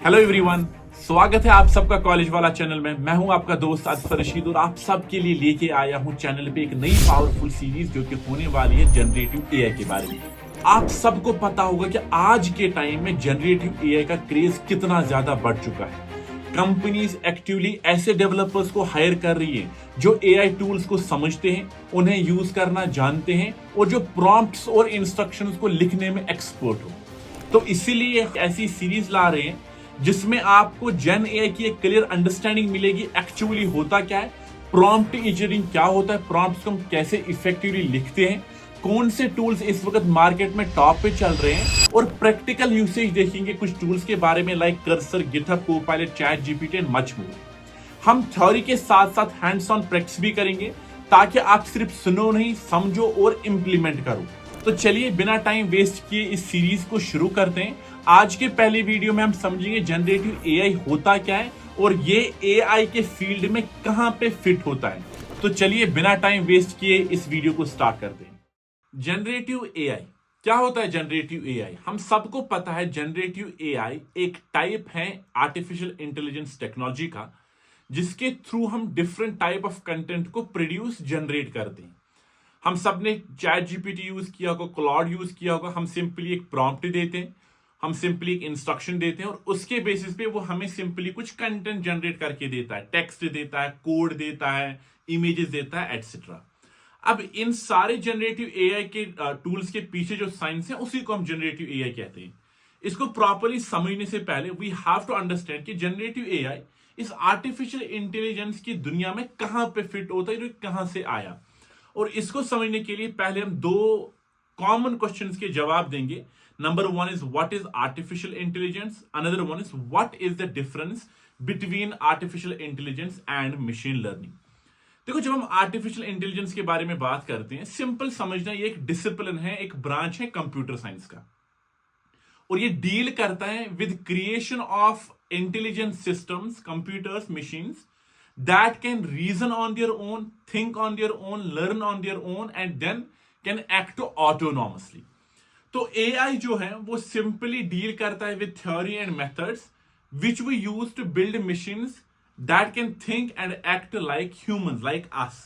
Hello everyone, स्वागत है आप सबका कॉलेज वाला चैनल में। मैं हूं आपका दोस्त अजफर रशीद और आप सबके लिए लेके आया हूं चैनल पे एक नई पावरफुल सीरीज जो कि होने वाली है जनरेटिव एआई के बारे में। आप सबको पता होगा कि आज के टाइम में जनरेटिव एआई का क्रेज कितना ज्यादा बढ़ चुका है। कंपनीज एक्टिवली ऐसे डेवलपर्स को हायर कर रही है जो एआई टूल्स को समझते हैं, उन्हें यूज करना जानते हैं और जो प्रॉम्प्ट्स और इंस्ट्रक्शंस को लिखने में एक्सपर्ट हो। तो इसीलिए ऐसी सीरीज ला रहे हैं जिसमें आपको जेन एआई की एक क्लियर अंडरस्टैंडिंग मिलेगी एक्चुअली होता क्या है, प्रॉम्प्ट इंजीनियरिंग क्या होता है, प्रॉम्प्ट्स को हम कैसे इफेक्टिवली लिखते हैं, कौन से टूल्स इस वक्त मार्केट में टॉप पे चल रहे हैं और प्रैक्टिकल यूसेज देखेंगे कुछ टूल्स के बारे में like cursor, GitHub, Copilot, chat GPT and much more. हम थ्योरी के साथ साथ हैंड्स ऑन प्रैक्टिस भी करेंगे ताकि आप सिर्फ सुनो नहीं, समझो और इंप्लीमेंट करो। तो चलिए बिना टाइम वेस्ट किए इस सीरीज को शुरू करते हैं। आज के पहले वीडियो में हम समझेंगे जनरेटिव एआई होता क्या है और ये एआई के फील्ड में कहां पे फिट होता है। तो चलिए बिना टाइम वेस्ट किए इस वीडियो को स्टार्ट करते हैं। जनरेटिव एआई क्या होता है? जनरेटिव एआई हम सबको पता है, जनरेटिव एआई एक टाइप है आर्टिफिशियल इंटेलिजेंस टेक्नोलॉजी का जिसके थ्रू हम डिफरेंट टाइप ऑफ कंटेंट को प्रोड्यूस जनरेट करते हैं। हम सब ने चैट जीपीटी यूज किया होगा, क्लाउड यूज किया होगा। हम सिंपली एक प्रॉम्प्ट देते हैं, हम सिंपली एक इंस्ट्रक्शन देते हैं और उसके बेसिस पे वो हमें सिंपली कुछ कंटेंट जनरेट करके देता है, टेक्स्ट देता है, कोड देता है, इमेजेस देता है, एटसेट्रा। अब इन सारे जनरेटिव एआई के टूल्स के पीछे जो साइंस है उसी को हम जनरेटिव एआई कहते हैं। इसको प्रॉपरली समझने से पहले वी हैव टू अंडरस्टैंड कि जनरेटिव एआई इस आर्टिफिशियल इंटेलिजेंस की दुनिया में कहां पे फिट होता है, कहां से आया। और इसको समझने के लिए पहले हम दो कॉमन क्वेश्चंस के जवाब देंगे। Number one is what is artificial intelligence, another one is what is the difference between artificial intelligence and machine learning. देखो, जब हम आर्टिफिशियल इंटेलिजेंस के बारे में बात करते हैं, सिंपल समझना ये एक डिसिप्लिन है, एक ब्रांच है कंप्यूटर साइंस का और ये डील करता है with creation of intelligent systems, computers, machines that can reason on their own, think on their own, learn on their own and then can act autonomously. तो AI जो है वो सिंपली डील करता है with theory and methods which we use to build machines that can think and act like humans, like us.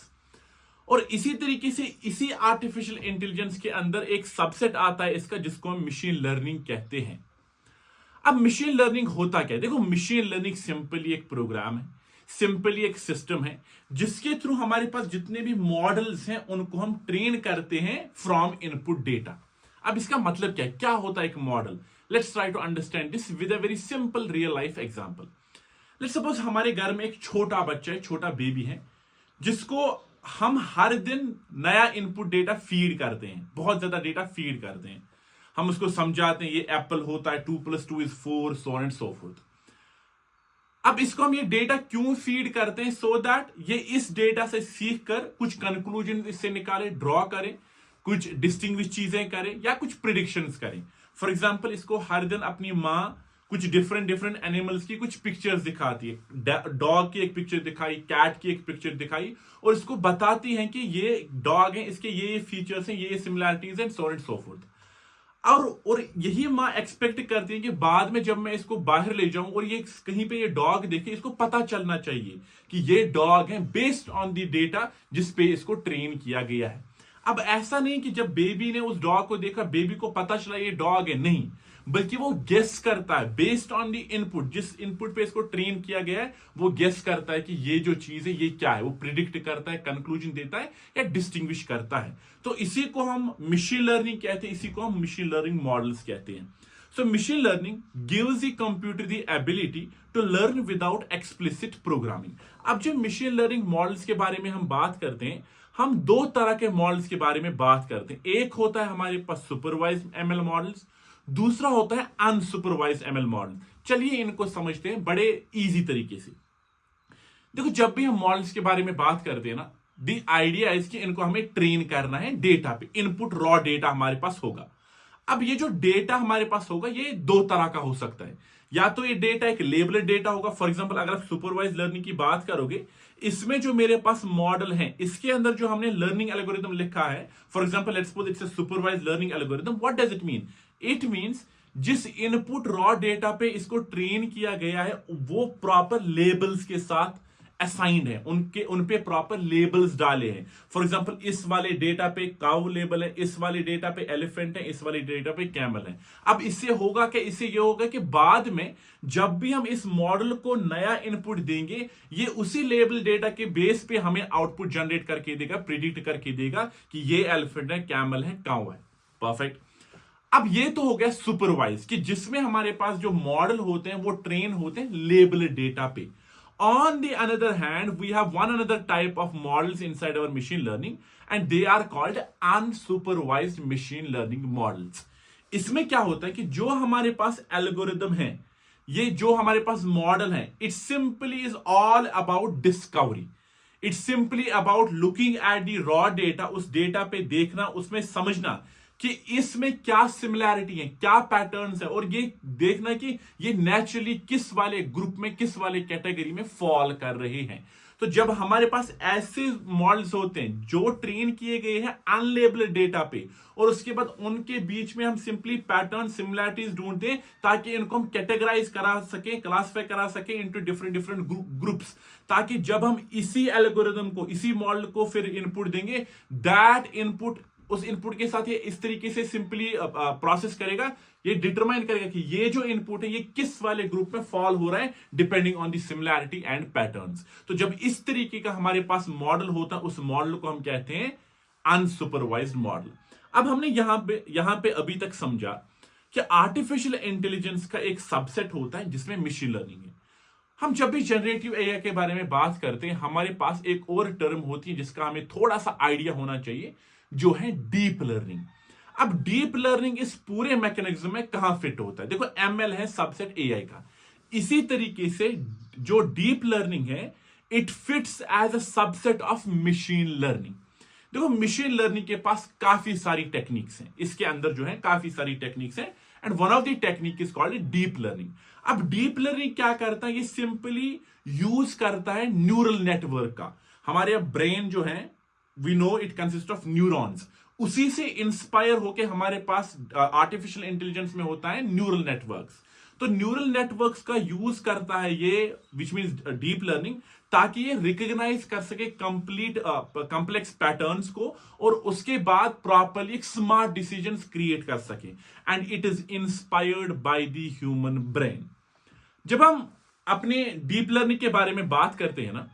और इसी तरीके से इसी आर्टिफिशियल इंटेलिजेंस के अंदर एक सबसेट आता है इसका जिसको हम मशीन लर्निंग कहते हैं। अब मशीन लर्निंग होता क्या है? देखो, मशीन लर्निंग सिंपली एक प्रोग्राम है, सिंपली एक सिस्टम है जिसके थ्रू हमारे पास जितने भी मॉडल्स हैं उनको हम ट्रेन करते हैं फ्रॉम इनपुट डेटा। अब इसका मतलब क्या है? क्या होता है एक model? Let's try to understand this with a very simple real life example. Let's suppose हमारे घर में एक छोटा बच्चा है, छोटा बेबी है, जिसको हम हर दिन नया इनपुट डेटा फीड करते हैं, बहुत ज्यादा डेटा फीड करते हैं। हम उसको समझाते हैं ये एप्पल होता है, 2+2 is 4, so on and so forth। अब इसको हम ये डेटा क्यों फीड करते हैं? सो दैट ये इस डेटा से सीख कर कुछ कंक्लूजन इससे निकाले, ड्रॉ करें, कुछ डिस्टिंग्विश चीजें करें या कुछ प्रिडिक्शंस करें। फॉर एग्जांपल, इसको हर दिन अपनी माँ कुछ डिफरेंट डिफरेंट एनिमल्स की कुछ पिक्चर्स दिखाती है। डॉग की एक पिक्चर दिखाई, कैट की एक पिक्चर दिखाई और इसको बताती है कि ये डॉग है, इसके ये फीचर्स हैं, ये similarities and so and so fourth. और यही माँ एक्सपेक्ट करती है कि बाद में जब मैं इसको बाहर ले जाऊं और ये कहीं पे ये डॉग देखे, इसको पता चलना चाहिए कि ये डॉग है बेस्ड ऑन द डेटा जिस पे इसको ट्रेन किया गया है। अब ऐसा नहीं कि जब बेबी ने उस डॉग को देखा, बेबी को पता चला ये डॉग है, नहीं, बल्कि वो गेस करता है बेस्ड ऑन द इनपुट, जिस इनपुट पे इसको ट्रेन किया गया है वो गेस करता है कि ये जो चीज है ये क्या है। वो प्रिडिक्ट करता है, कंक्लूजन देता है या डिस्टिंग्विश करता है। तो इसी को हम मशीन लर्निंग कहते हैं, इसी को हम मशीन लर्निंग मॉडल्स कहते हैं। So machine learning gives the computer the ability to learn without explicit programming. अब जब मशीन लर्निंग मॉडल्स के बारे में हम बात करते हैं, हम दो तरह के मॉडल्स के बारे में बात करते हैं। एक होता है हमारे पास सुपरवाइज्ड एमएल मॉडल्स, दूसरा होता है अनसुपरवाइज्ड एमएल मॉडल। चलिए इनको समझते हैं बड़े इजी तरीके से। देखो, जब भी हम मॉडल्स के बारे में बात करते हैं ना, द आइडिया इज कि इनको हमें ट्रेन करना है डेटा पे, इनपुट रॉ डेटा हमारे पास होगा। अब ये जो डेटा हमारे पास होगा ये दो तरह का हो सकता है। या तो ये डेटा एक लेबल्ड डेटा होगा। फॉर एग्जांपल, अगर आप सुपरवाइज लर्निंग की बात करोगे, इसमें जो मेरे पास मॉडल है इसके अंदर जो हमने लर्निंग एल्गोरिथम लिखा है, for example let's suppose it's a supervise learning algorithm, what does it mean? It means जिस इनपुट रॉ डेटा पे इसको ट्रेन किया गया है वो प्रॉपर लेबल्स के साथ असाइंड है, उन पे प्रॉपर लेबल्स डाले हैं। फॉर एग्जांपल इस वाले डेटा पे काउ लेबल है, इस वाले डेटा पे एलिफेंट है, इस वाले डेटा पे कैमल है। अब इससे होगा कि इससे ये होगा कि बाद में जब भी हम इस मॉडल को नया इनपुट देंगे, ये उसी लेबल डेटा के बेस पे हमें आउटपुट जनरेट करके देगा, प्रिडिक्ट करके देगा कि ये एलिफेंट है, कैमल है, काउ है। परफेक्ट। अब ये तो हो गया सुपरवाइज, कि जिसमें हमारे पास जो मॉडल होते हैं वो ट्रेन होते हैं लेबल डेटा पे। On the other hand, we have one another type of models inside our machine learning, and they are called unsupervised machine learning models. इसमें क्या होता है कि जो हमारे पास एल्गोरिदम है, ये जो हमारे पास मॉडल है, it simply is all about discovery. It's simply about looking at the raw data, उस डेटा पे देखना, उसमें समझना कि इसमें क्या सिमिलैरिटी है, क्या पैटर्न्स है, और ये देखना कि ये नेचुरली किस वाले ग्रुप में, किस वाले कैटेगरी में फॉल कर रहे हैं। तो जब हमारे पास ऐसे मॉडल्स होते हैं जो ट्रेन किए गए हैं अनलेबल्ड डेटा पे, और उसके बाद उनके बीच में हम सिंपली पैटर्न सिमिलैरिटीज ढूंढते हैं ताकि इनको हम कैटेगराइज करा सके, क्लासिफाई करा सके इनटू डिफरेंट डिफरेंट ग्रुप्स, ताकि जब हम इसी एल्गोरिदम को, इसी मॉडल को फिर इनपुट देंगे, दैट इनपुट, उस इनपुट के साथ ये इस तरीके से सिंपली प्रोसेस करेगा, ये डिटरमाइन करेगा कि ये जो इनपुट है ये किस वाले ग्रुप में फॉल हो रहा है, depending on the similarity and patterns. तो जब इस तरीके का हमारे पास मॉडल होता है, उस मॉडल को हम कहते हैं अनसुपरवाइज्ड मॉडल। अब हमने यहां पे अभी तक समझा कि आर्टिफिशियल इंटेलिजेंस का एक सबसेट होता है जिसमें मशीन लर्निंग है। हम जब भी जनरेटिव एआई के बारे में बात करते हैं, हमारे पास एक और टर्म होती है जिसका हमें थोड़ा सा आइडिया होना चाहिए, जो है डीप लर्निंग। अब डीप लर्निंग इस पूरे मैकेनिज्म में कहां फिट होता है? देखो, एमएल है सबसेट एआई का, इसी तरीके से जो डीप लर्निंग है it fits as a subset of machine learning. देखो, मशीन लर्निंग के पास काफी सारी टेक्निक्स हैं, इसके अंदर जो है काफी सारी टेक्निक्स हैं, and one of the technique is called deep learning. अब डीप लर्निंग क्या करता है? ये सिंपली यूज करता है न्यूरल नेटवर्क का। हमारे ब्रेन जो है, we know it consist of neurons, उसी से इंस्पायर होके हमारे पास आर्टिफिशियल इंटेलिजेंस में होता है न्यूरल नेटवर्क्स। तो न्यूरल नेटवर्क्स का यूज करता है ये, विच मींस डीप लर्निंग, ताकि ये रिकॉग्नाइज कर सके कंप्लीट कॉम्प्लेक्स पैटर्न्स को, और उसके बाद प्रॉपर्ली स्मार्ट डिसीजंस क्रिएट कर सके, and it is inspired by the human brain. जब हम अपने डीप लर्निंग के बारे में बात करते हैं ना,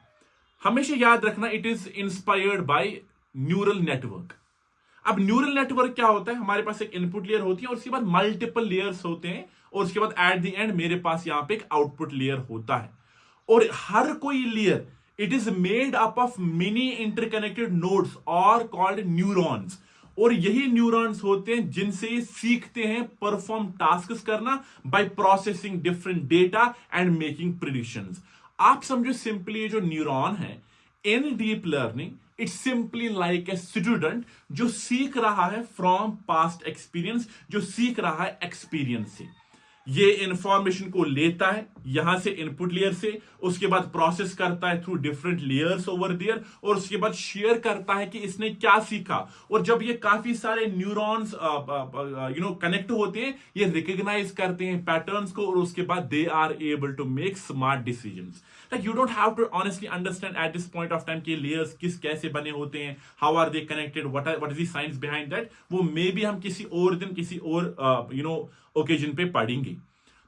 हमेशा याद रखना it is inspired by neural network. अब न्यूरल नेटवर्क क्या होता है? हमारे पास एक इनपुट लेयर होती है और उसके बाद मल्टीपल लेयर्स होते हैं, और उसके बाद एट द एंड मेरे पास यहां पे एक आउटपुट लेयर होता है, और हर कोई layer it is made up of many interconnected nodes और कॉल्ड न्यूरॉन्स, और यही न्यूरॉन्स होते हैं जिनसे ये सीखते हैं परफॉर्म टास्क करना by processing different data and making predictions. आप समझो सिंपली जो न्यूरॉन है in deep learning, it's simply like a student जो सीख रहा है फ्रॉम पास्ट एक्सपीरियंस, जो सीख रहा है एक्सपीरियंस से। ये इंफॉर्मेशन को लेता है यहां से इनपुट लेयर से, उसके बाद प्रोसेस करता है through different layers over there, और उसके बाद शेयर करता है कि इसने क्या सीखा। और जब ये काफी सारे न्यूरॉन्स कनेक्ट होते हैं, ये रिकॉग्नाइज करते हैं पैटर्न्स को, और उसके बाद they are able to make smart decisions. Like you don't have to honestly understand at this point of time कि लेयर्स कैसे बने होते हैं, how are they connected, what is the science behind that. वो मे बी हम किसी और दिन किसी और ओकेजन पे पढ़ेंगे।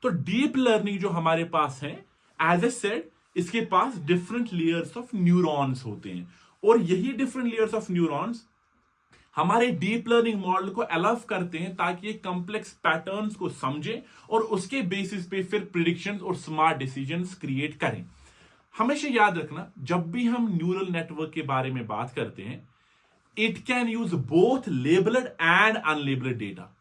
तो डीप लर्निंग जो हमारे पास है, एज ए सेड, इसके पास डिफरेंट लेयर्स ऑफ न्यूरॉन्स होते हैं, और यही डिफरेंट लेयर्स ऑफ न्यूरॉन्स हमारे डीप लर्निंग मॉडल को अलाउ करते हैं ताकि ये कॉम्प्लेक्स पैटर्न्स को समझे और उसके बेसिस पे फिर प्रिडिक्शंस और स्मार्ट डिसीजंस क्रिएट करें। हमेशा याद रखना, जब भी हम न्यूरल नेटवर्क के बारे में बात करते हैं, it can use both labelled and unlabelled data.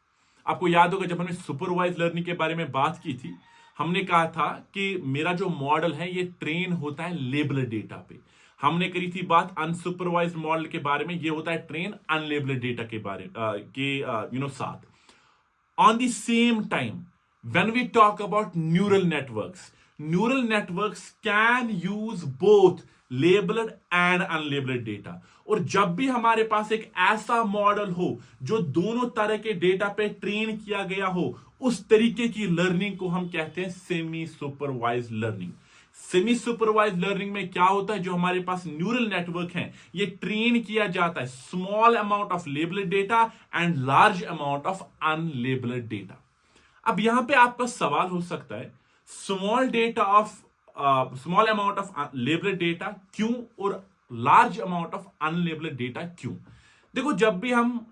आपको याद होगा जब हमने सुपरवाइज लर्निंग के बारे में बात की थी, हमने कहा था कि मेरा जो मॉडल है ये ट्रेन होता है लेबल्ड डेटा पे। हमने करी थी बात अनसुपरवाइज्ड मॉडल के बारे में, ये होता है ट्रेन अनलेबल्ड डेटा के बारे साथ। On the same time when we talk about neural networks, neural networks can use both labelled and unlabelled data. और जब भी हमारे पास एक ऐसा मॉडल हो जो दोनों तरह के डेटा पे ट्रेन किया गया हो, उस तरीके की लर्निंग को हम कहते हैं semi supervised learning. Semi supervised learning में क्या होता है, जो हमारे पास न्यूरल नेटवर्क है ये ट्रेन किया जाता है small amount of labelled data and large amount of unlabelled data. अब यहां पे आपका सवाल हो सकता है small amount of labelled data क्यों और large amount of unlabelled data क्यों। देखो, जब भी हम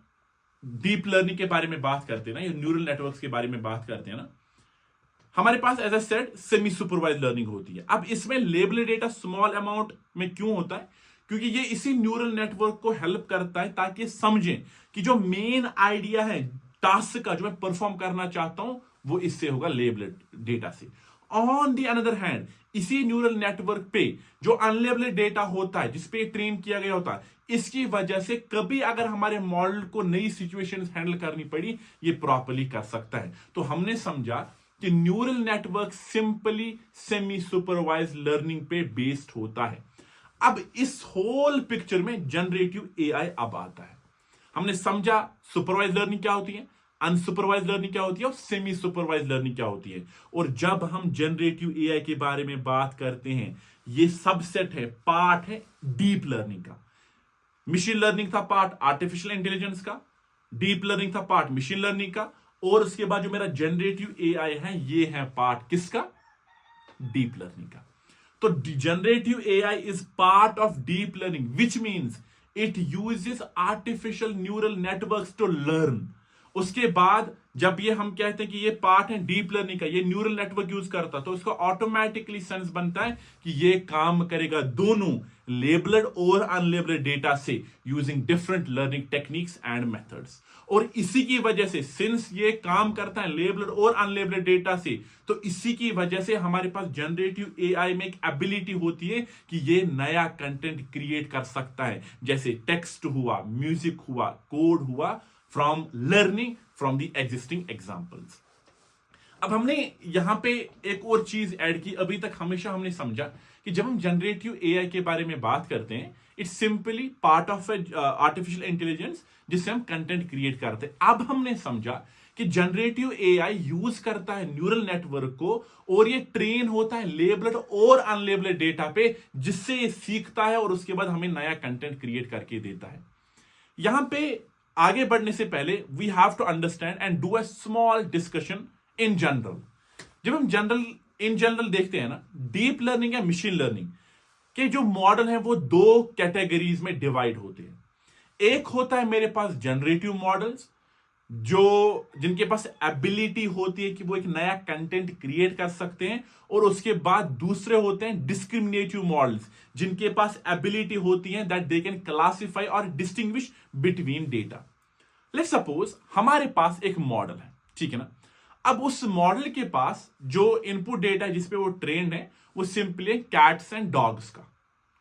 डीप लर्निंग के बारे में बात करते हैं ना, या न्यूरल नेटवर्क्स के बारे में बात करते हैं ना, हमारे पास as I said semi supervised learning होती है। अब इसमें लेबल्ड डेटा स्मॉल अमाउंट में क्यों होता है, क्योंकि ये इसी न्यूरल नेटवर्क को हेल्प करता है ताकि समझें कि जो मेन आइडिया है टास्क का जो मैं परफॉर्म करना चाहता हूं वो इससे होगा लेबल्ड डेटा से। ऑन दी अनदर हैंड, इसी न्यूरल नेटवर्क पे जो अनलेबल्ड डेटा होता है जिसपे ट्रेन किया गया होता है, इसकी वजह से कभी अगर हमारे मॉडल को नई सिचुएशंस हैंडल करनी पड़ी, ये प्रॉपर्ली कर सकता है। तो हमने समझा कि neural network simply semi supervised learning पे बेस्ड होता है। अब इस होल पिक्चर में जनरेटिव एआई अब आता है। हमने समझा सुपरवाइज लर्निंग क्या होती है, अनसुपरवाइज लर्निंग क्या होती है और सेमी सुपरवाइज लर्निंग क्या होती है। और जब हम जनरेटिव एआई के बारे में बात करते हैं, ये सबसेट है, पार्ट है डीप लर्निंग का। मशीन लर्निंग था पार्ट आर्टिफिशियल इंटेलिजेंस का, डीप लर्निंग था पार्ट मशीन लर्निंग का, और उसके बाद जो मेरा जनरेटिव एआई है ये है पार्ट किसका, डीप लर्निंग का। तो generative AI is part of deep learning, which means it uses artificial neural networks to learn. उसके बाद जब ये हम कहते हैं कि ये पार्ट है डीप लर्निंग का, ये न्यूरल नेटवर्क यूज करता, तो इसका ऑटोमेटिकली सेंस बनता है कि ये काम करेगा दोनों लेबल्ड और अनलेबल्ड डेटा से using different learning techniques and methods. और इसी की वजह से, सिंस ये काम करता है लेबल्ड और अनलेबल्ड डेटा से, तो इसी की वजह से हमारे पास जनरेटिव एआई में एक एबिलिटी होती है कि ये नया कंटेंट क्रिएट कर सकता है, जैसे टेक्स्ट हुआ, म्यूजिक हुआ, कोड हुआ, from learning from the existing examples. अब हमने यहां पे एक और चीज ऐड की। अभी तक हमेशा हमने समझा कि जब हम जनरेटिव एआई के बारे में बात करते हैं, it's simply part of artificial intelligence जिससे हम कंटेंट क्रिएट करते हैं। अब हमने समझा कि जनरेटिव एआई यूज करता है न्यूरल नेटवर्क को, और ये ट्रेन होता है लेबल्ड और अनलेबल्ड डेटा पे, जिससे ये सीखता है और उसके बाद हमें नया कंटेंट क्रिएट करके देता है। यहां पे आगे बढ़ने से पहले we have to understand and do a small discussion in general. जब हम इन जनरल देखते हैं ना, डीप लर्निंग या मशीन लर्निंग के जो मॉडल हैं वो दो कैटेगरीज में डिवाइड होते हैं। एक होता है मेरे पास जनरेटिव मॉडल्स, जिनके पास एबिलिटी होती है कि वो एक नया कंटेंट क्रिएट कर सकते हैं, और उसके बाद दूसरे होते हैं डिस्क्रिमिनेटिव मॉडल्स, जिनके पास एबिलिटी होती है दैट दे कैन क्लासिफाई और distinguish between data. Let's suppose हमारे पास एक मॉडल है, ठीक है ना। अब उस मॉडल के पास जो इनपुट डेटा है जिसपे वो ट्रेंड है, वो सिंपली कैट्स एंड डॉग्स का,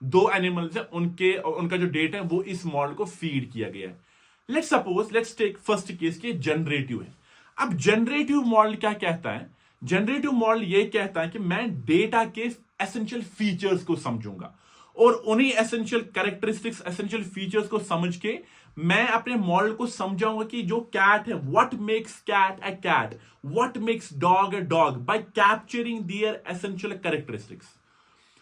दो एनिमल्स है, उनका जो डेटा है वो इस मॉडल को फीड किया गया है। लेट्स टेक फर्स्ट केस के जनरेटिव है। अब जनरेटिव मॉडल क्या कहता है, जनरेटिव मॉडल ये कहता है कि मैं डेटा के एसेंशियल फीचर्स को समझूंगा, और उन्हीं एसेंशियल कैरेक्टरिस्टिक्स, एसेंशियल फीचर्स को समझ के मैं अपने मॉडल को समझाऊंगा कि जो कैट है, what makes cat a cat, what makes dog a dog, by capturing their essential characteristics.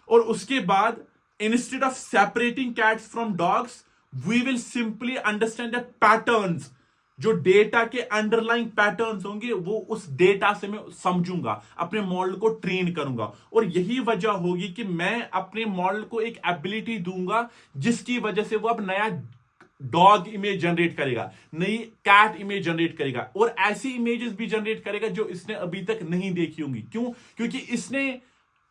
और उसके बाद instead of separating cats from dogs, we will simply understand the patterns, जो डेटा के अंडरलाइंग पैटर्न्स होंगे वो उस data से मैं समझूंगा, अपने मॉडल को ट्रेन करूंगा। और यही वजह होगी कि मैं अपने मॉडल को एक एबिलिटी दूंगा जिसकी वजह से वो अब नया डॉग इमेज जनरेट करेगा, नई कैट इमेज जनरेट करेगा, और ऐसी इमेजेस भी जनरेट करेगा जो इसने अभी तक नहीं देखी होंगी। क्यों? क्योंकि इसने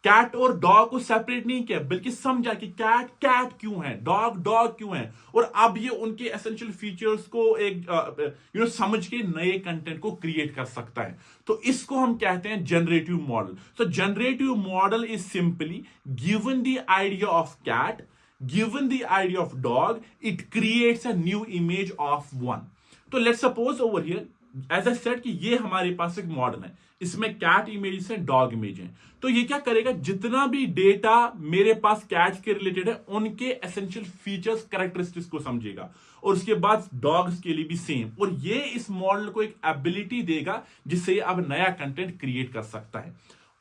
कैट और डॉग को सेपरेट नहीं किया, बल्कि समझा कि कैट कैट क्यों है, डॉग डॉग क्यों है, और अब ये उनके एसेंशियल फीचर्स को एक समझ के नए कंटेंट को क्रिएट कर सकता है। तो इसको हम कहते हैं generative model. So generative model is simply given the idea of cat, given the idea of dog, it creates a new image of one. तो let's suppose over here, as I said कि ये हमारे पास एक model है, इसमें cat image है, dog image है। तो ये क्या करेगा, जितना भी डेटा मेरे पास कैट्स के रिलेटेड है उनके एसेंशियल फीचर्स कैरेक्टरिस्टिक्स को समझेगा, और उसके बाद डॉग्स के लिए भी सेम। और ये इस मॉडल को एक एबिलिटी देगा जिससे अब नया कंटेंट क्रिएट कर सकता है।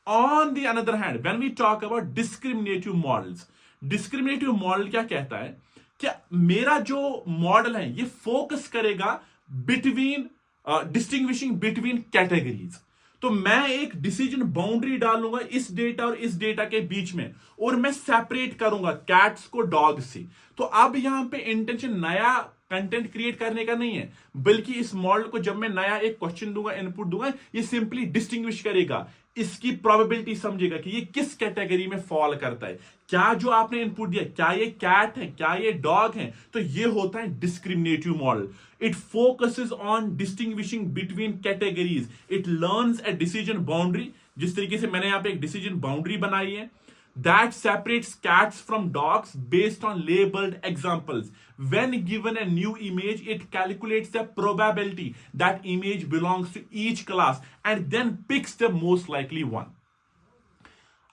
On the another hand when we talk about discriminative models, discriminative model क्या कहता है, क्या मेरा जो मॉडल है ये फोकस करेगा बिटवीन डिस्टिंग्विशिंग बिटवीन कैटेगरीज। तो मैं एक डिसीजन बाउंड्री डालूंगा इस डेटा और इस डेटा के बीच में, और मैं सेपरेट करूंगा कैट्स को डॉग से। तो अब यहां पे इंटेंशन नया कंटेंट क्रिएट करने का नहीं है, बल्कि इस मॉडल को जब मैं नया एक क्वेश्चन दूंगा, इनपुट दूंगा, ये सिंपली डिस्टिंग्विश करेगा, इसकी प्रोबेबिलिटी समझेगा कि ये किस कैटेगरी में फॉल करता है। क्या जो आपने इनपुट दिया, क्या ये कैट है, क्या ये डॉग है, तो ये होता है discriminative model. It focuses on distinguishing between categories, it learns a decision boundary, जिस तरीके से मैंने यहां पे एक डिसीजन बाउंड्री बनाई है, that separates cats from dogs based on labeled examples. When given a new image, it calculates the probability that image belongs to each class and then picks the most likely one.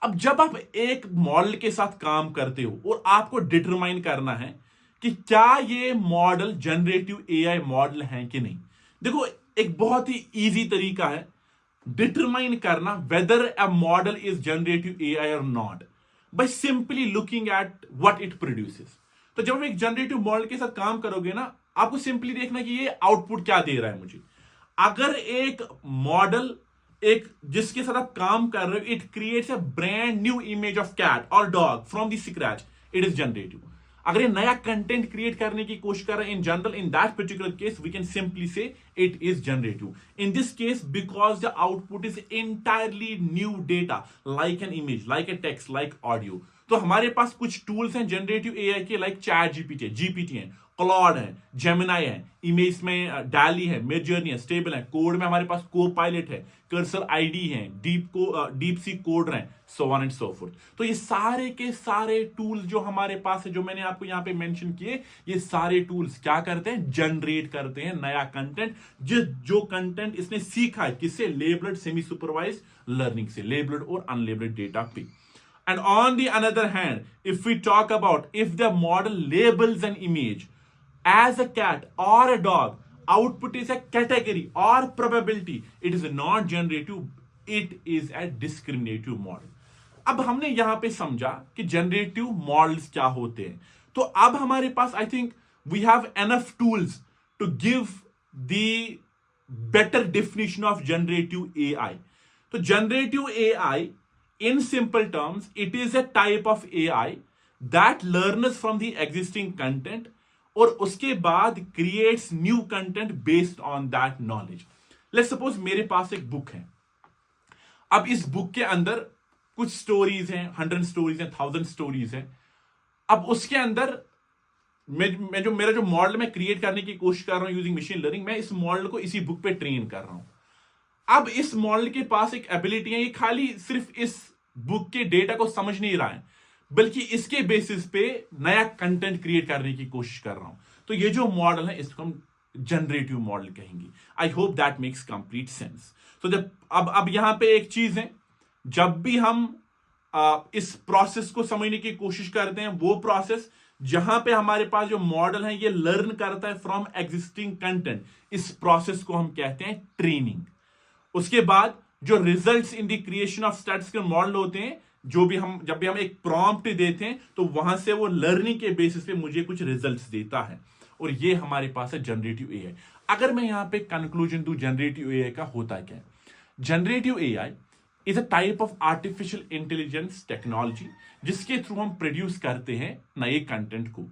अब जब आप एक model के साथ काम करते हो और आपको डिटरमाइन करना है कि क्या ये मॉडल जनरेटिव एआई मॉडल है कि नहीं, देखो एक बहुत ही इजी तरीका है डिटरमाइन करना weather a model is generative AI और not, by simply looking at what it produces. तो जब आप एक जनरेटिव मॉडल के साथ काम करोगे ना, आपको सिंपली देखना कि ये आउटपुट क्या दे रहा है मुझे। अगर एक मॉडल एक जिसके साथ आप काम कर रहे हो, it creates a brand new image of cat और dog from the scratch, it is generative. अगर ये नया कंटेंट क्रिएट करने की कोशिश कर रहे हैं in general, in that particular case we can simply say it is generative. In this case because the output is entirely new data, like an image, like a text, like audio. तो हमारे पास कुछ tools हैं generative AI के, like ChatGPT है, GPT है, Claude है, Gemini है, इमेज में डैली है, मिडजर्नी है, स्टेबल है, कोड में हमारे पास को पायलट है, कर्सर आईडी है, डीप सी कोडर है, so on and so fourth. तो ये सारे के सारे टूल्स जो हमारे पास है, जो मैंने आपको यहां पे मेंशन किए, ये सारे टूल्स क्या करते हैं, जनरेट करते हैं नया कंटेंट, जो कंटेंट इसने सीखा है किससे, लेबल्ड सेमी सुपरवाइज्ड लर्निंग से, लेबल्ड और अनलेबल्ड डेटा पे। And on the other hand, if we talk about if the model labels an image as a cat or a dog, output is a category or probability, it is not generative, it is a discriminative model. अब हमने यहां पे समझा कि generative models क्या होते हैं। तो अब हमारे पास I think we have enough tools to give the better definition of generative AI. तो generative AI, in simple terms, it is a type of AI that learns from the existing content और उसके बाद creates new content based on that knowledge. Let's suppose मेरे पास एक book है। अब इस book के अंदर कुछ स्टोरीज हैं, 100 स्टोरीज हैं, 1000 स्टोरीज हैं। अब उसके अंदर मैं जो मेरा जो मॉडल मैं क्रिएट करने की कोशिश कर रहा हूं यूजिंग मशीन लर्निंग, मैं इस मॉडल को इसी बुक पे ट्रेन कर रहा हूं। अब इस मॉडल के पास एक एबिलिटी है, ये खाली सिर्फ इस बुक के डेटा को समझ नहीं रहा है, बल्कि इसके बेसिस पे नया कंटेंट क्रिएट करने की कोशिश कर रहा हूं। तो ये जो मॉडल है इसको हम जनरेटिव मॉडल कहेंगे। I hope that makes complete sense. तो जब अब यहां पे एक चीज है, जब भी हम इस प्रोसेस को समझने की कोशिश करते हैं, वो प्रोसेस जहां पे हमारे पास जो मॉडल है ये लर्न करता है फ्रॉम एग्जिस्टिंग कंटेंट, इस प्रोसेस को हम कहते हैं ट्रेनिंग। उसके बाद जो results in the creation of statistical model होते हैं, जब भी हम एक प्रॉम्प्ट देते हैं तो वहां से वो लर्निंग के बेसिस पे मुझे कुछ रिजल्ट्स देता है, और ये हमारे पास है जनरेटिव एआई। अगर मैं यहां पे कंक्लूजन दूं जनरेटिव एआई का होता क्या है, generative AI is a type of artificial intelligence technology जिसके थ्रू हम प्रोड्यूस करते हैं नए कंटेंट को।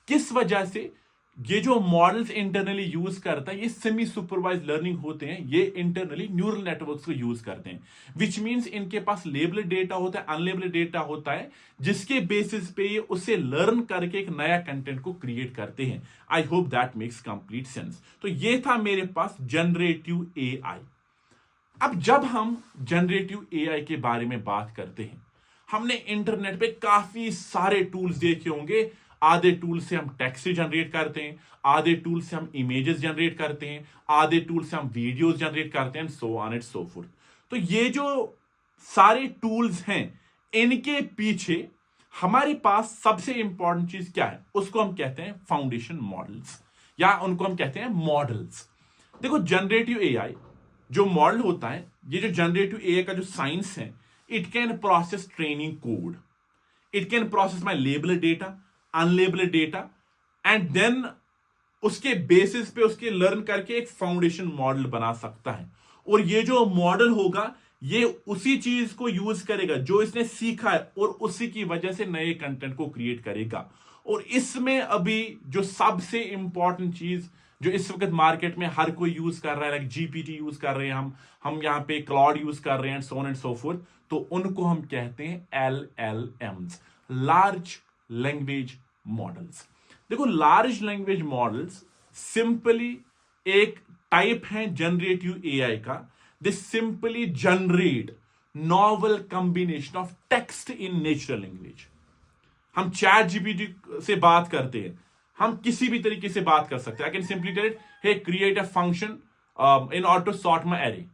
किस वजह से, ये जो मॉडल्स इंटरनली यूज करता है ये सेमी सुपरवाइज लर्निंग होते हैं, ये इंटरनली न्यूरल नेटवर्क्स को यूज करते हैं, विच मींस इनके पास लेबल्ड डेटा होता है, अनलेबल्ड डेटा होता है, जिसके बेसिस पे ये उसे लर्न करके एक नया कंटेंट को क्रिएट करते हैं। I hope that makes complete sense. तो ये था मेरे पास जनरेटिव एआई। अब जब हम जनरेटिव एआई के बारे में बात करते हैं, हमने इंटरनेट पे काफी सारे टूल्स देखे होंगे। आधे टूल से हम टेक्स्ट जनरेट करते हैं, आधे टूल से हम इमेजेस जनरेट करते हैं, आधे टूल से हम वीडियोस जनरेट करते हैं, so on and so fourth. तो ये जो सारे टूल्स हैं, इनके पीछे हमारे पास सबसे इंपॉर्टेंट चीज क्या है, उसको हम कहते हैं फाउंडेशन मॉडल्स, या उनको हम कहते हैं मॉडल्स। देखो, जनरेटिव एआई जो मॉडल होता है, ये जो जनरेटिव एआई का जो साइंस है, it can process training code, it can process my labelled data, unlabelled data, and then उसके बेसिस पे उसके लर्न करके एक फाउंडेशन मॉडल बना सकता है। और ये जो मॉडल होगा, ये उसी चीज को यूज करेगा जो इसने सीखा है, और उसी की वजह से नए कंटेंट को क्रिएट करेगा। और इसमें अभी जो सबसे इंपॉर्टेंट चीज जो इस वक्त मार्केट में हर कोई यूज कर रहा है, लाइक जीपीटी यूज कर रहे हैं, हम यहाँ पे क्लाउड यूज कर रहे हैं, so on and so fourth, तो उनको हम कहते हैं LLMs, लार्ज लैंग्वेज मॉडल्स। देखो, लार्ज लैंग्वेज मॉडल्स सिंपली एक टाइप है जनरेटिव एआई का। दे simply generate novel combination of text in natural language. हम चैट जीपीटी से बात करते हैं, हम किसी भी तरीके से बात कर सकते हैं। I can simply tell it, hey create a function in order to sort my array,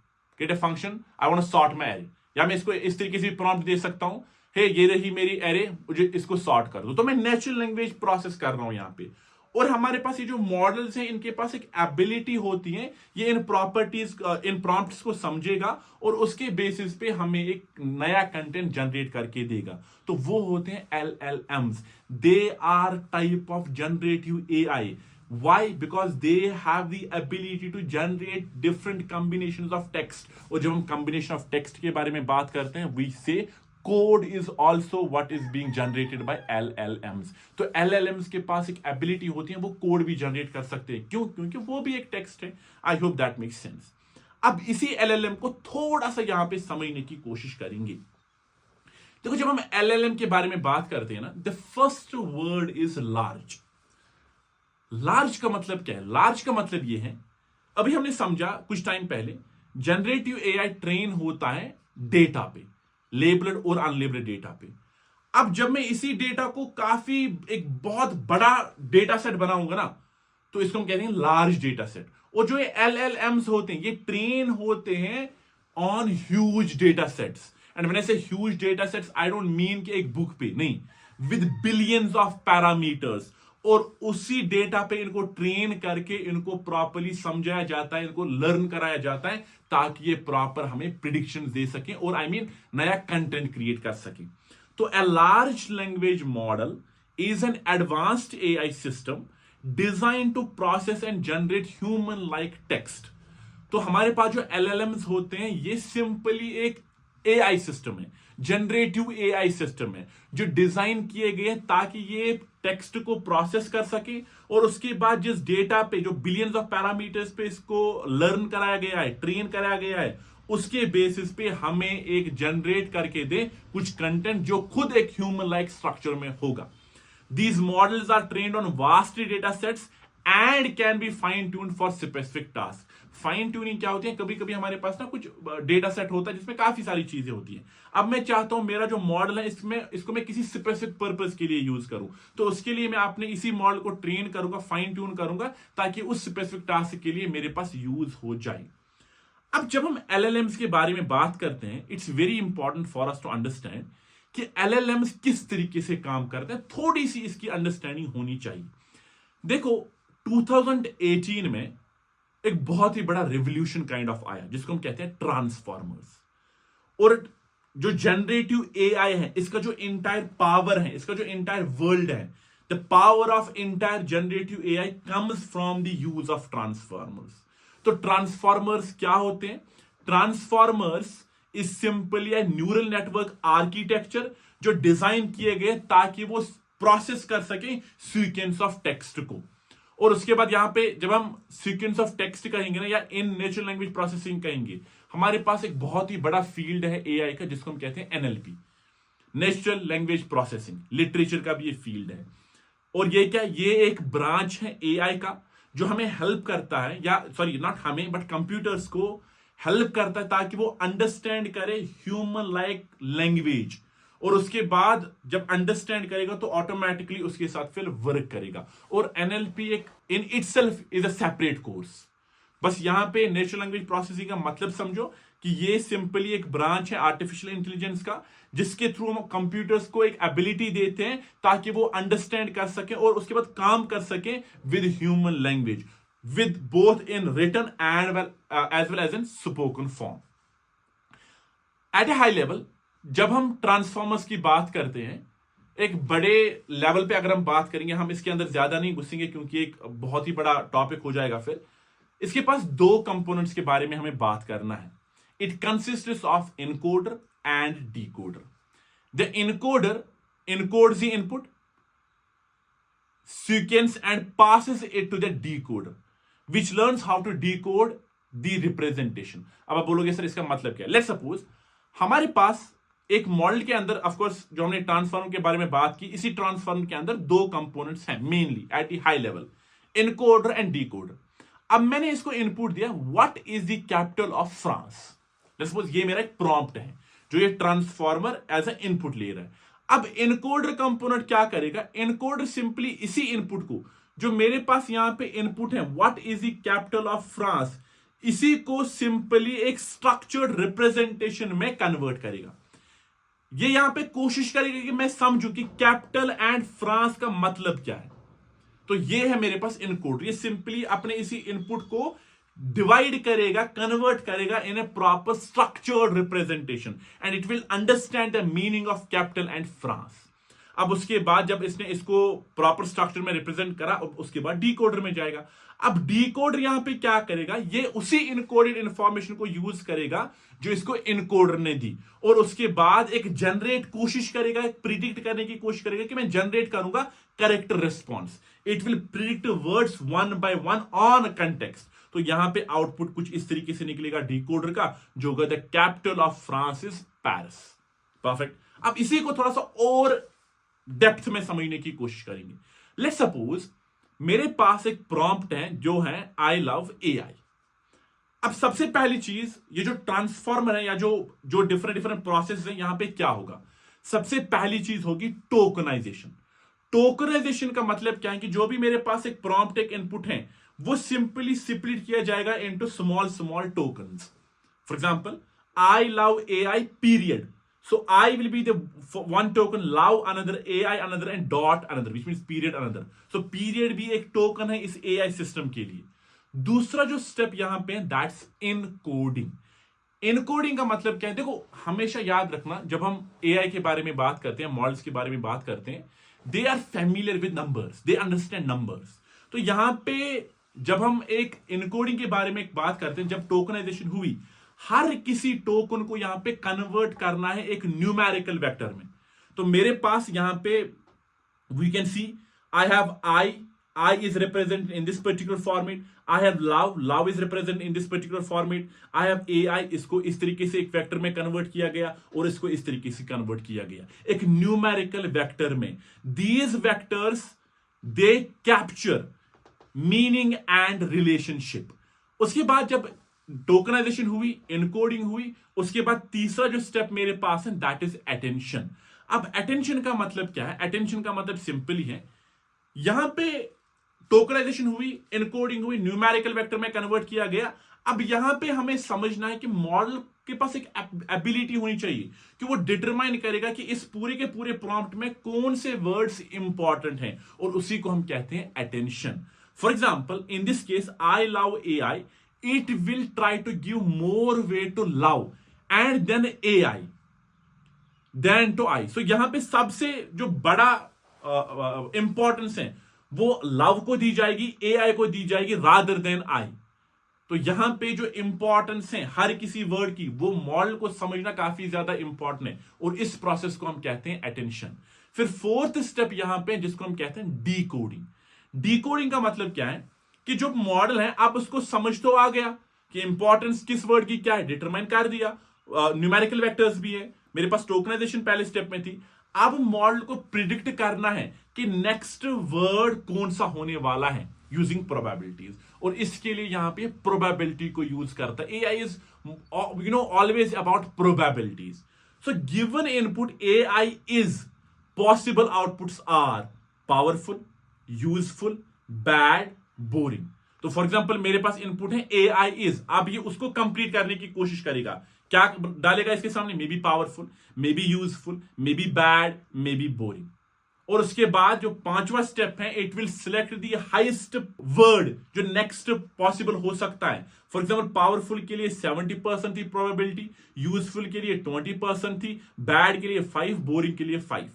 create a function, I want to sort my array. या मैं इसको इस तरीके से प्रॉम्प्ट दे सकता हूं, हे ये रही मेरी एरे, मुझे इसको सॉर्ट कर दो। तो मैं नेचुरल लैंग्वेज प्रोसेस कर रहा हूं यहां पे। और हमारे पास ये जो मॉडल्स हैं, इनके पास एक एबिलिटी होती है, ये इन प्रॉपर्टीज, इन प्रॉम्प्ट्स को समझेगा और उसके बेसिस पे हमें एक नया कंटेंट जनरेट करके देगा। तो वो होते हैं LLMs। They are type of generative AI. Why? Because they have the ability to generate different combinations of text. और जब हम combination of text के बारे में बात करते हैं, we say code is also what is being generated by LLMs. तो LLMs के पास एक ability होती है, वो कोड भी जनरेट कर सकते हैं। क्यों? क्योंकि वो भी एक टेक्स्ट है। I hope that makes sense. अब इसी LLM को थोड़ा सा यहां पे समझने की कोशिश करेंगे। देखो, जब हम LLM के बारे में बात करते हैं ना, the first word is large. Large का मतलब क्या है? लार्ज का मतलब यह है, अभी हमने समझा कुछ टाइम पहले, जनरेटिव एआई ट्रेन होता है डेटा पे, लेबल्ड और अनलेबल्ड डेटा पे। अब जब मैं इसी डेटा को काफी एक बहुत बड़ा डेटा सेट बनाऊंगा ना, तो इसको हम कहते हैं लार्ज डेटा सेट। और जो ये LLMs होते हैं, ये ट्रेन होते हैं on huge data sets. And when I say huge data sets, I don't mean कि एक बुक पे नहीं, विद बिलियंस ऑफ पैरामीटर्स। और उसी डेटा पे इनको ट्रेन करके इनको प्रॉपर्ली समझाया जाता है, इनको लर्न कराया जाता है, ताकि ये प्रॉपर हमें प्रिडिक्शन दे सके और नया कंटेंट क्रिएट कर सके। तो a large language model is an advanced AI system design to process and generate human like text. तो हमारे पास जो LLMs होते हैं, ये सिंपली एक एआई सिस्टम है, जनरेटिव एआई सिस्टम है, जो डिजाइन किए गए हैं ताकि ये टेक्स्ट को प्रोसेस कर सके, और उसके बाद जिस डेटा पे, जो बिलियंस ऑफ पैरामीटर्स पे इसको लर्न कराया गया है, ट्रेन कराया गया है, उसके बेसिस पे हमें एक जनरेट करके दे कुछ कंटेंट जो खुद एक ह्यूमन लाइक स्ट्रक्चर में होगा। These models are trained on vast data sets and can be fine tuned for specific tasks. Fine tuning क्या होती है? कभी कभी हमारे पास ना कुछ डेटा सेट होता है जिसमें काफी सारी चीजें होती हैं। अब मैं चाहता हूं मेरा जो मॉडल है, इसको मैं किसी स्पेसिफिक पर्पस के लिए यूज करूं, तो उसके लिए मैं अपने इसी मॉडल को ट्रेन करूंगा, फाइन ट्यून करूंगा, ताकि उस स्पेसिफिक टास्क के लिए मेरे पास यूज हो जाए। अब जब हम LLMs के बारे में बात करते हैं, it's very important for us to understand कि LLMs किस तरीके से काम करते हैं। थोड़ी सी इसकी अंडरस्टैंडिंग होनी चाहिए। देखो, 2018 में एक बहुत ही बड़ा रिवोल्यूशन काइंड ऑफ आया, जिसको हम कहते हैं ट्रांसफॉर्मर्स। और जो जनरेटिव एआई है, इसका जो इंटायर पावर है, इसका जो इंटायर वर्ल्ड है, the power of entire generative AI comes from the use of transformers. तो ट्रांसफॉर्मर्स क्या होते हैं? Transformers is simply a neural network architecture जो डिजाइन किए गए ताकि वो प्रोसेस कर सके सीक्वेंस ऑफ टेक्स्ट को। और उसके बाद यहां पे जब हम सीक्वेंस ऑफ टेक्स्ट कहेंगे ना, या इन नेचुरल लैंग्वेज प्रोसेसिंग कहेंगे, हमारे पास एक बहुत ही बड़ा फील्ड है एआई का, जिसको हम कहते हैं NLP, natural language processing. Literature का भी ये फील्ड है। और ये क्या, ये एक ब्रांच है एआई का जो हमें हेल्प करता है, या सॉरी नॉट हमें बट कंप्यूटर्स को हेल्प करता है ताकि वो अंडरस्टैंड करे ह्यूमन लाइक लैंग्वेज। और उसके बाद जब अंडरस्टैंड करेगा तो ऑटोमेटिकली उसके साथ फिर वर्क करेगा। और NLP एक in itself is a separate course. बस यहां पे नेचुरल लैंग्वेज प्रोसेसिंग का मतलब समझो कि ये सिंपली एक ब्रांच है आर्टिफिशियल इंटेलिजेंस का, जिसके थ्रू हम कंप्यूटर्स को एक एबिलिटी देते हैं ताकि वो अंडरस्टैंड कर सके और उसके बाद काम कर सके with human language, with both in written and as well as in spoken form. At a high level जब हम ट्रांसफॉर्मर्स की बात करते हैं, एक बड़े लेवल पे अगर हम बात करेंगे, हम इसके अंदर ज्यादा नहीं घुसेंगे क्योंकि एक बहुत ही बड़ा टॉपिक हो जाएगा। फिर इसके पास दो कंपोनेंट्स के बारे में हमें बात करना है। It consists of encoder and decoder. The encoder encodes the input sequence and passes it to the decoder, which learns how to decode the representation। अब आप बोलोगे सर इसका मतलब क्या है? लेट्स सपोज हमारे पास एक मॉडल के अंदर, ऑफ कोर्स जो हमने ट्रांसफॉर्म के बारे में बात की, इसी ट्रांसफॉर्म के अंदर दो कंपोनेंट्स हैं mainly at the high level, encoder and decoder. अब मैंने इसको इनपुट दिया, what is the capital of France. Let's suppose ये मेरा एक प्रॉम्प्ट है जो ये ट्रांसफॉर्मर एज ए इनपुट ले रहा है। अब इनकोडर कंपोनेंट क्या करेगा? इनकोडर सिंपली इसी इनपुट को, जो मेरे पास यहां पे इनपुट है what is the capital of France, इसी को सिंपली एक स्ट्रक्चर्ड रिप्रेजेंटेशन में कन्वर्ट करेगा। ये यहां पे कोशिश करेगा कि मैं समझूं कि कैपिटल एंड फ्रांस का मतलब क्या है। तो ये है मेरे पास इनकोडर, ये सिंपली अपने इसी इनपुट को डिवाइड करेगा, कन्वर्ट करेगा in a proper structured representation and it will understand the meaning of capital and France. अब उसके बाद जब इसने इसको प्रॉपर स्ट्रक्चर में रिप्रेजेंट करा, उसके बाद डीकोडर में जाएगा। अब डीकोडर यहां पे क्या करेगा? ये उसी इनकोडेड इंफॉर्मेशन को यूज करेगा जो इसको इनकोडर ने दी, और उसके बाद एक जनरेट कोशिश करेगा, एक प्रिडिक्ट करने की कोशिश करेगा कि मैं जनरेट करूंगा correct response. It will predict words one by one on context. तो यहां पे आउटपुट कुछ इस तरीके से निकलेगा डीकोडर का, जो होगा the capital of France is Paris. Perfect. अब इसी को थोड़ा सा और डेप्थ में समझने की कोशिश करेंगे। लेट्स सपोज मेरे पास एक प्रॉम्प्ट है जो है आई लव एआई। अब सबसे पहली चीज, ये जो ट्रांसफॉर्मर है या जो डिफरेंट प्रोसेस है, यहां पे क्या होगा? सबसे पहली चीज होगी टोकनाइजेशन। टोकनाइजेशन का मतलब क्या है कि जो भी मेरे पास एक प्रॉम्प्ट, एक इनपुट है, वो सिंपली स्प्लिट किया जाएगा into small small tokens. For example, I love AI period, so I will be the one token, love another, AI another and dot another, which means period another। so period भी एक token है इस AI system के लिए। दूसरा जो step यहां पे है, दैट्स इनकोडिंग। इनकोडिंग का मतलब क्या है? देखो, हमेशा याद रखना, जब हम AI के बारे में बात करते हैं, मॉडल्स के बारे में बात करते हैं, they are familiar with numbers, they understand numbers. तो यहां पे जब हम एक इनकोडिंग के बारे में बात करते हैं, जब टोकनाइजेशन हुई, हर किसी टोकन को यहां पे कन्वर्ट करना है एक न्यूमेरिकल वेक्टर में। तो मेरे पास यहां पे we can see I have I is represent in this particular format, I have love is represent in this particular format, I have AI, इसको इस तरीके से एक वेक्टर में कन्वर्ट किया गया और इसको इस तरीके से कन्वर्ट किया गया एक न्यूमेरिकल वेक्टर में। These vectors they capture meaning and relationship. उसके बाद जब टोकनाइजेशन हुई, इनकोडिंग हुई, उसके बाद तीसरा जो स्टेप मेरे पास है, दैट इज अटेंशन। अब अटेंशन का मतलब क्या है? अटेंशन का मतलब सिंपली है, यहां पे टोकनाइजेशन हुई, इनकोडिंग हुई, न्यूमेरिकल वेक्टर में कन्वर्ट किया गया। अब यहां पे हमें समझना है कि मॉडल के पास एक एबिलिटी होनी चाहिए कि वो डिटरमाइन करेगा कि इस पूरे के पूरे प्रॉम्प्ट में कौन से वर्ड्स इंपॉर्टेंट हैं, और उसी को हम कहते हैं attention. For example, in this case I love AI, it will try to give more weight to love and then AI than to I। so यहां पे सबसे जो बड़ा इंपॉर्टेंस है वो लव को दी जाएगी, AI को दी जाएगी रादर देन I। तो यहां पे जो इंपॉर्टेंस है हर किसी वर्ड की, वो मॉडल को समझना काफी ज्यादा इंपॉर्टेंट है, और इस प्रोसेस को हम कहते हैं अटेंशन। फिर फोर्थ स्टेप यहां पे जिसको हम कहते हैं डीकोडिंग। डीकोडिंग का मतलब क्या है कि जो मॉडल है, आप उसको समझ तो आ गया कि इंपॉर्टेंस किस वर्ड की क्या है, डिटरमाइन कर दिया, न्यूमेरिकल वेक्टर्स भी है, मेरे पास टोकनाइजेशन पहले स्टेप में थी। अब मॉडल को प्रिडिक्ट करना है कि नेक्स्ट वर्ड कौन सा होने वाला है यूजिंग प्रोबेबिलिटीज, और इसके लिए यहां पे प्रोबेबिलिटी को यूज करता है। AI is always about probabilities. So given input AI is possible outputs are powerful, useful, bad, boring. तो फॉर एग्जांपल मेरे पास इनपुट है ए आई इज, अब ये उसको कंप्लीट करने की कोशिश करेगा, क्या डालेगा इसके सामने, may be powerful, may be useful, may be bad, may be boring. और उसके बाद जो पांचवा स्टेप है, it will select the highest word जो नेक्स्ट पॉसिबल हो सकता है। फॉर एग्जाम्पल पावरफुल के लिए 70% थी प्रोबेबिलिटी, यूजफुल के लिए 20% थी, बैड के लिए 5, बोरिंग के लिए 5।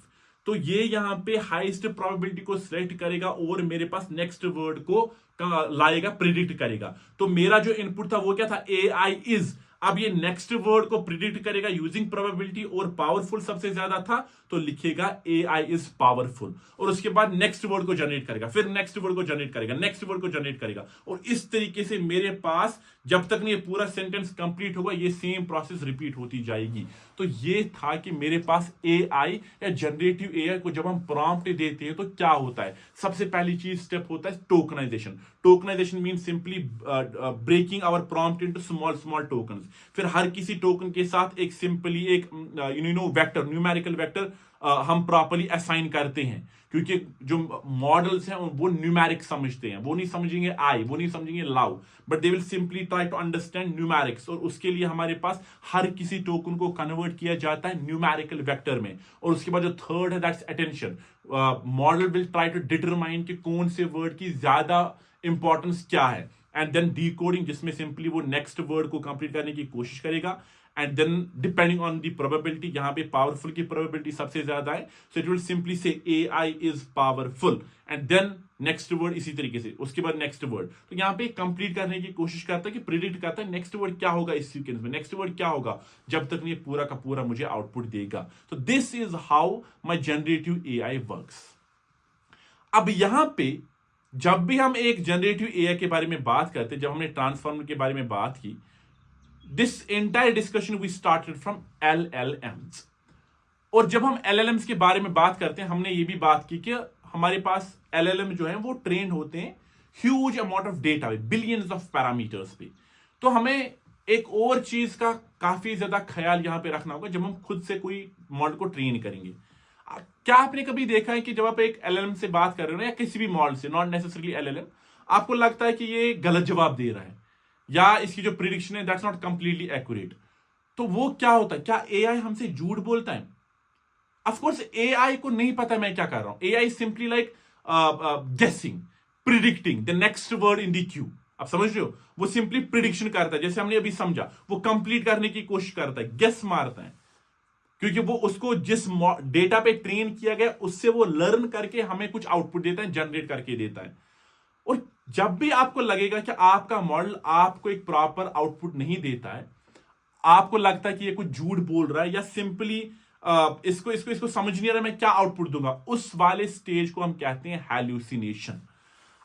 तो ये यहां पे हाईएस्ट प्रोबेबिलिटी को सिलेक्ट करेगा और मेरे पास नेक्स्ट वर्ड को लाएगा, प्रिडिक्ट करेगा। तो मेरा जो इनपुट था वो क्या था, ए आई इज। अब ये नेक्स्ट वर्ड को प्रिडिक्ट करेगा यूजिंग प्रोबेबिलिटी, और पावरफुल सबसे ज्यादा था तो लिखेगा ए आई इज पावरफुल, और उसके बाद नेक्स्ट वर्ड को जनरेट करेगा, फिर नेक्स्ट वर्ड को जनरेट करेगा, नेक्स्ट वर्ड को जनरेट करेगा, और इस तरीके से मेरे पास जब तक नहीं ये पूरा सेंटेंस कंप्लीट होगा ये सेम प्रोसेस रिपीट होती जाएगी। तो ये था कि मेरे पास ए आई या जनरेटिव ए आई को जब हम प्रॉम्प्ट देते हैं तो क्या होता है। सबसे पहली चीज स्टेप होता है tokenization. Tokenization mean simply breaking our prompt into small small tokens. फिर हर किसी टोकन के साथ एक सिंपली एक वेक्टर, न्यूमेरिकल वेक्टर हम प्रॉपर्ली असाइन करते हैं, क्योंकि जो मॉडल्स हैं वो न्यूमेरिक समझते हैं, वो नहीं समझेंगे आई, वो नहीं समझेंगे लाउ, but they will simply try to understand numerics. और उसके लिए हमारे पास हर किसी टोकन को कन्वर्ट किया जाता है न्यूमेरिकल वेक्टर में। और उसके बाद जो थर्ड है that's attention. Model will try to determine कि कौन से वर्ड की ज्यादा इंपॉर्टेंस क्या है, एंड देन डीकोडिंग, जिसमें सिंपली वो नेक्स्ट वर्ड को कंप्लीट करने की कोशिश करेगा, and then depending on the probability, यहां पे पावरफुल की प्रोबेबिलिटी सबसे ज्यादा है, so it will simply say AI is powerful, and then next word इसी तरीके से, उसके बाद नेक्स्ट वर्ड। तो यहां पे कंप्लीट करने की कोशिश करता है कि प्रिडिक्ट करता है नेक्स्ट वर्ड क्या होगा इस सीक्वेंस में, नेक्स्ट वर्ड क्या होगा, जब तक ये पूरा का पूरा मुझे आउटपुट देगा। तो this is how my generative A I works. अब यहां पे जब भी हम एक जनरेटिव एआई के बारे में बात करते हैं, जब हमने ट्रांसफॉर्मर के बारे में बात की, this entire discussion we started from LLMs। और जब हम LLMs के बारे में बात करते हैं, हमने ये भी बात की कि हमारे पास LLM जो है वो ट्रेन होते हैं ह्यूज अमाउंट ऑफ डेटा पे, बिलियंस ऑफ पैरामीटर्स पे। तो हमें एक और चीज का काफी ज्यादा ख्याल यहां पे रखना होगा जब हम खुद से कोई मॉडल को ट्रेन करेंगे। क्या आपने कभी देखा है कि जब आप एक LLM से बात कर रहे हो या किसी भी मॉडल से, नॉट नेसेसरली LLM, आपको लगता है कि ये गलत जवाब दे रहा है या इसकी जो प्रिडिक्शन है दैट्स नॉट कंप्लीटली एक्यूरेट, तो वो क्या होता है, क्या AI हमसे झूठ बोलता है? ऑफ कोर्स AI को नहीं पता मैं क्या कर रहा हूं। AI सिंपली लाइक गेसिंग, predicting the next word in the Q. आप समझ रहे हो, वो सिंपली प्रिडिक्शन करता है, जैसे हमने अभी समझा, वो कंप्लीट करने की कोशिश करता है, गेस मारता है, क्योंकि वो उसको जिस डेटा पे ट्रेन किया गया उससे वो लर्न करके हमें कुछ आउटपुट देता है, जनरेट करके देता है। और जब भी आपको लगेगा कि आपका मॉडल आपको एक प्रॉपर आउटपुट नहीं देता है, आपको लगता है कि ये कुछ झूठ बोल रहा है या सिंपली इसको समझ नहीं आ रहा मैं क्या आउटपुट दूंगा, उस वाले स्टेज को हम कहते हैं हैल्यूसिनेशन।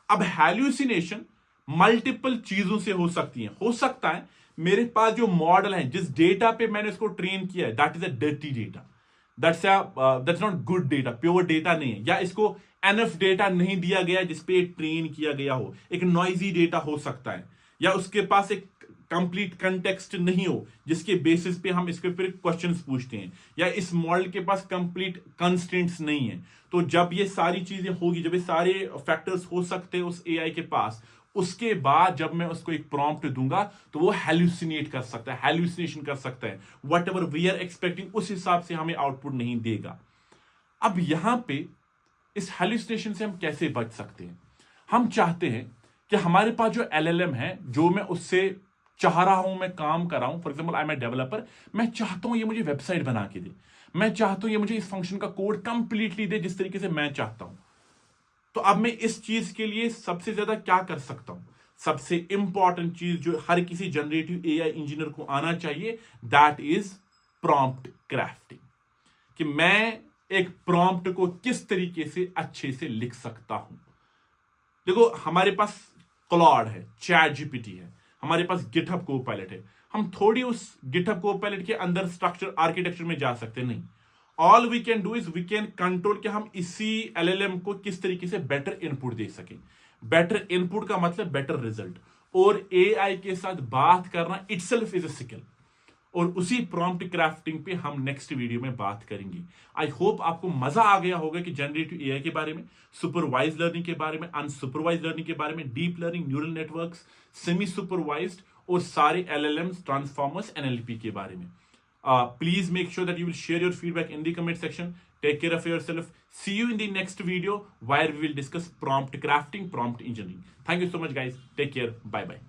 अब हैल्यूसिनेशन मल्टीपल चीजों से हो सकती है। हो सकता है मेरे पास जो मॉडल है, जिस डेटा पे मैंने इसको ट्रेन किया है, that is a dirty data, that's not good data, pure data नहीं है, या इसको एनएफ डेटा नहीं दिया गया जिसपे ट्रेन किया गया हो, एक नॉइजी डेटा हो सकता है, या उसके पास एक कंप्लीट कंटेक्स्ट नहीं हो जिसके बेसिस पे हम इसके ऊपर क्वेश्चंस पूछते हैं, या इस मॉडल के पास कंप्लीट कंस्ट्रेंट्स नहीं है। तो जब ये सारी चीजें होगी, जब ये सारे फैक्टर्स हो सकते हैं उस एआई के पास, उसके बाद जब मैं उसको एक प्रॉम्प्ट दूंगा तो वो हैल्यूसिनेट कर सकता है, हैल्यूसिनेशन कर सकता है, whatever we are expecting उस हिसाब से हमें आउटपुट नहीं देगा। अब यहां पे इस हैल्यूसिनेशन से हम कैसे बच सकते हैं? हम चाहते हैं कि हमारे पास जो LLM है, जो मैं उससे चाह रहा हूं, मैं काम कर रहा हूं, for example I am a developer, मैं चाहता हूं ये मुझे वेबसाइट बना के दे, मैं चाहता हूं ये मुझे इस फंक्शन का कोड कंप्लीटली दे जिस तरीके से मैं चाहता हूं। तो अब मैं इस चीज के लिए सबसे ज्यादा क्या कर सकता हूं? सबसे इंपॉर्टेंट चीज जो हर किसी जनरेटिव एआई इंजीनियर को आना चाहिए, दैट इज प्रॉम्प्ट क्राफ्टिंग, कि मैं एक प्रॉम्प्ट को किस तरीके से अच्छे से लिख सकता हूं। देखो, हमारे पास क्लॉड है, चैट जीपीटी है, हमारे पास गिटहब कोपायलट है, हम थोड़ी उस गिटहब कोपायलट के अंदर स्ट्रक्चर आर्किटेक्चर में जा सकते नहीं। All we can do is we can control कि हम इसी LLM को किस तरीके से बेटर इनपुट दे सकें। बेटर इनपुट का मतलब बेटर रिजल्ट, और AI के साथ बात करना इटसेल्फ इज अ स्किल। और उसी प्रॉम्प्ट क्राफ्टिंग पे हम नेक्स्ट वीडियो में बात करेंगे। आई होप आपको मजा आ गया होगा कि जनरेटिव एआई के बारे में, सुपरवाइज लर्निंग के बारे में, अनसुपरवाइज लर्निंग के बारे में, deep learning, neural networks, semi supervised और सारे एलएलएम्स, ट्रांसफॉर्मर्स, एनएलपी के बारे में। Please make sure that you will share your feedback in the comment section. Take care of yourself. See you in the next video where we will discuss prompt crafting, prompt engineering. Thank you so much, guys. Take care. Bye bye.